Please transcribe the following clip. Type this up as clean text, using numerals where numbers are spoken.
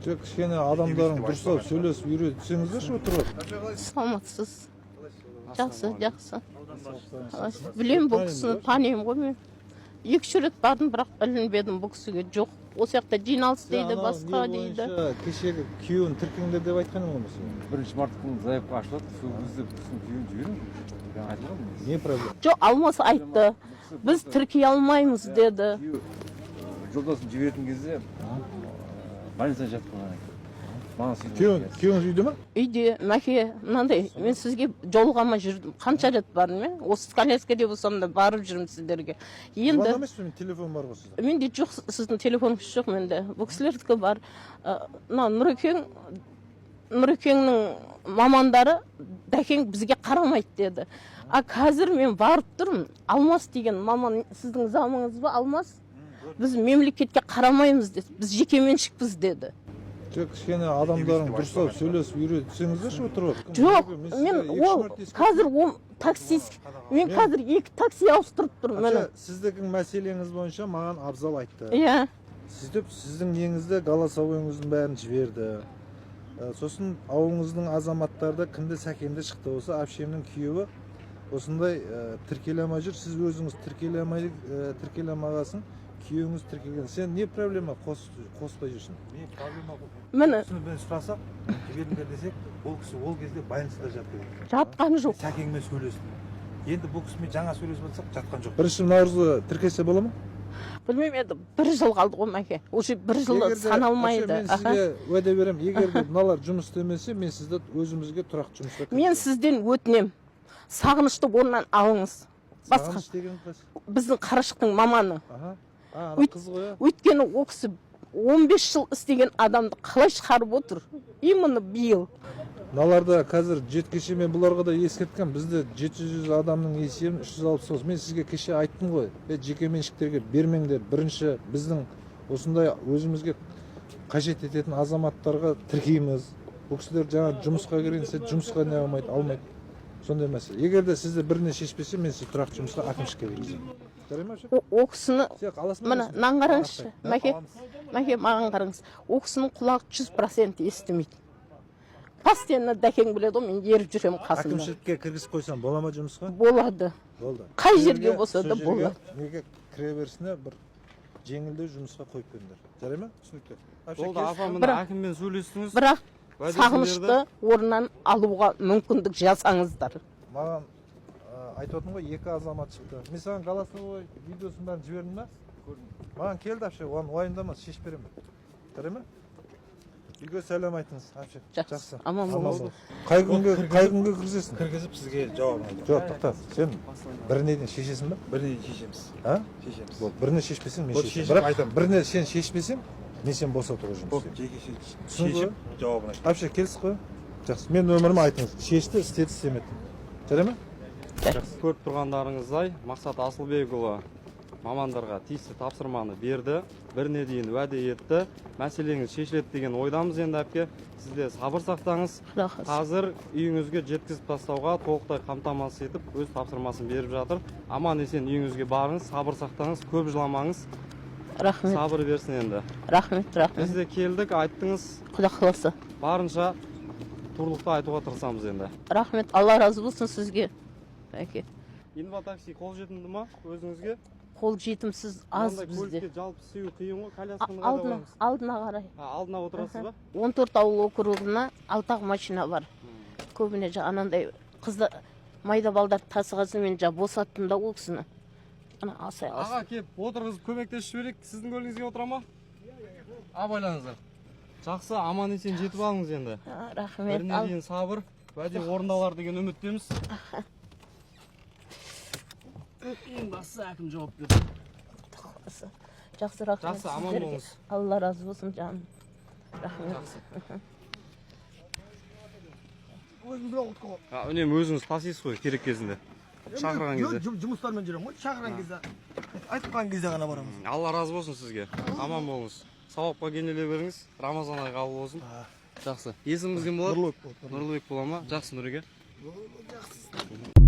Жоқ, кішкене адамдардың дұрыстап сөйлесіп үйретсеңіздерші отырып. Саламатсыз. Жақсы. Білем бұл кісіні, танимын ғой мен. 2-3 рет бардым, бірақ білінбедім бұл кісіге. Жоқ, осы жақта жиналыс дейді, басқа дейді. Кешегі күйеуін тіркеңдер деп айтқан ғой осы. 1 марттың заявка ашылады, сол кезде біздің күйеуін жіберіңіз. Не проблема? Жоқ, Алмас айтты. Біз тіркей алмаймыз деді. Жолдасын жіберген кезде больницада жатқан. Күйеуіңіз үйде ме? Үйде, мәке, мынандай, мен сізге жолығама жүрдім. Қанша рет бардым мен? Осы коляскеде болсам да барып жүрмін сіздерге. Енді Бана емес пе, телефон бар ғой сізде? Менде жоқ, сіздің телефоныңыз жоқ менде. Бұл кісілердікі бар. Нұрекеңнің мамандары дәкең бізге қарамайды деді. А қазір мен барып тұрмын. Алмас деген маман, сіздің замыңыз ба, Алмас? Біз мемлекетке қарамаймыз деді. Біз жекеменшікпіз деді. Жоқ, кішкене адамдардың дұрыстап сөйлесіп үйретсеңіздерші отырып. Жоқ, мен ол қазір таксист, мен қазір 2 такси ауыстырып тұрмын. Сіздердің мәселеңіз бойынша маған Абзал айтты. Иә. Сіздің неңізді голосовойыңыздың бәрін жіберді. Сосын ауылыңыздың азаматтарды кімді сәкенде шықты болса, әпшемнің күйеуі осындай тіркелемей жүр. Сіз өзіңіз тіркелемағасын, күйеуіңіз тіркелген. Сен не проблема қоспай жүрсің? Не проблема жоқ. Міне Мен сұрасақ, жіберіңдер десек, ол кісі ол кезде больницада жатты. жатқан жоқ. Сәкеңмен сөйлестім. Енді бұл кісімен жаңа сөйлесіп жатсақ, жатқан жоқ. 1 наурызды тіркесе бола ма? Білмеймін, енді 1 жыл қалды ғой мәке. Уже 1 жыл саналмайды. Мен сізге уәде берем, егер де мыналар жұмыс істемесе, мен сізді өзімізге тұрақты жұмысқа кіргіземін. Мен сізден өтінем. Сағынышты орнынан алыңыз. Сағыныш деген қыз? Біздің Қарашықтың маманы. Қыз ғой. Өйткені ол кісі 15 жыл істеген адамды қалай шығарып отыр? Именно биыл. Мыналарда қазір кеше мен бұларға да ескерткем, бізде 700 адамның есебін 360. Мен сізге кеше айттым ғой, жекеменшіктерге бермеңдер. Бірінші біздің осындай өзімізге қажет ететін азаматтарға тіркейміз. Бұл кісілер жаңа жұмысқа кіргенсе жұмысқа не алмайды. Сондай мәселе. Егер де сізді біріне шешпесе, мен сізді тұрақты жұмысқа әкімшілікке кіргіземін. Ол кісіні мына мынаны қараңызшы. Мәке, маған қараңыз. Ол кісінің құлағы 100% естімейді. Постоянно дәкең біледі ғой, мен еріп жүремін қасында. Әкімшілікке кіргізіп қойсам бола ма жұмысқа? Болады. Болды. Қай жерге болса да болады. Неге кіреберісіне бір жеңілдеу жұмысқа қойып беріңдер. Жарай ма? Түсінікті. Болды, апа, мына әкіммен сөйлестіңіз. Бірақ сағынышты орнынан алуға мүмкіндік жасаңыздар. Маған айтып отырмын ғой, 2 азамат шықты. Мен саған голосовой видеосын бәрін жібердім ба? Маған келді әпше, оған уайымдама, шешіп беремін. Жарай ма? Үйге сәлем айтыңыз, әпше. Жақсы. Аман болыңыз. Қай күнге кіргізесің? Кіргізіп сізге жауабын айтамын. Жоқ, тоқта. Сен бірінен шешесің ба? Бірінен шешеміз. Шешеміз. Болды, біріне шешпесең мен шешемін. Бірақ біріне сен шешпесең, мен сен босатуға жұмыс істеймін. Жеке шешіп жауабын айтамын. Әпше, келсіз қой. Жақсы. Мен өміріме айтыңыз. Шешті, істеді, істемеді. Жарай ма? Көріп тұрғандарыңыздай, Мақсат Асылбекұлы мамандарға тиісті тапсырманы берді, біріне дейін уәде етті, мәселеңіз шешіледі деген ойдамыз. Енді әпке, сізде сабыр сақтаңыз. Қазір үйіңізге жеткізіп тастауға толықтай қамтамасыз етіп, өз тапсырмасын беріп жатыр. Аман есен үйіңізге барыңыз, сабыр сақтаңыз, көп жыламаңыз. Рахмет. Сабыр берсін енді. Рахмет. Біз де келдік, айттыңыз. Құда қаласа. Барынша турлықты айтуға тырысамыз енді. Рахмет. Алла разы болсын сізге. Әке. Инватакси қол жетімді ма өзіңізге? Қол жетімсіз аз бізде. Көлікке жалпы сүйу қиын ғой, колясканы қайда қоямыз? Алдына қарай. Алдына отырасыз ба? 14 ауыл округына 6 машина бар. Көбіне анандай қызды майда балдар тасығасымен босаттым да ол кісіні. Ана асай алсын. Аға кеп, отырғызып көмектесіп жіберейік. Сіздің көлігіңізге отыра ма? Байлаңыздар. Жақсы, аман есен жетіп алыңыз енді. Рахмет. Біріне дейін сабыр, уәде орындалар деген үміттеміз. Ең бастысы әкім жауап берді. Жақсы, рахмет. Жақсы, аман болыңыз. Алла разы болсын жаным. Рахмет. Үнемі өзіңіз тасисыз ғой керек кезінде. Шақырған кезде. Жұмыстармен жүрем ғой, шақырған кезде. Айтқан кезде ғана барамыз. Алла разы болсын сізге. Аман болыңыз. Сауапқа кенеле беріңіз. Рамазан айы қабыл болсын. Жақсы. Есіміңіз кім болады? Нұрлыбек болады. Нұрлыбек бола ма? Жақсы, Нұреке. Жақсы.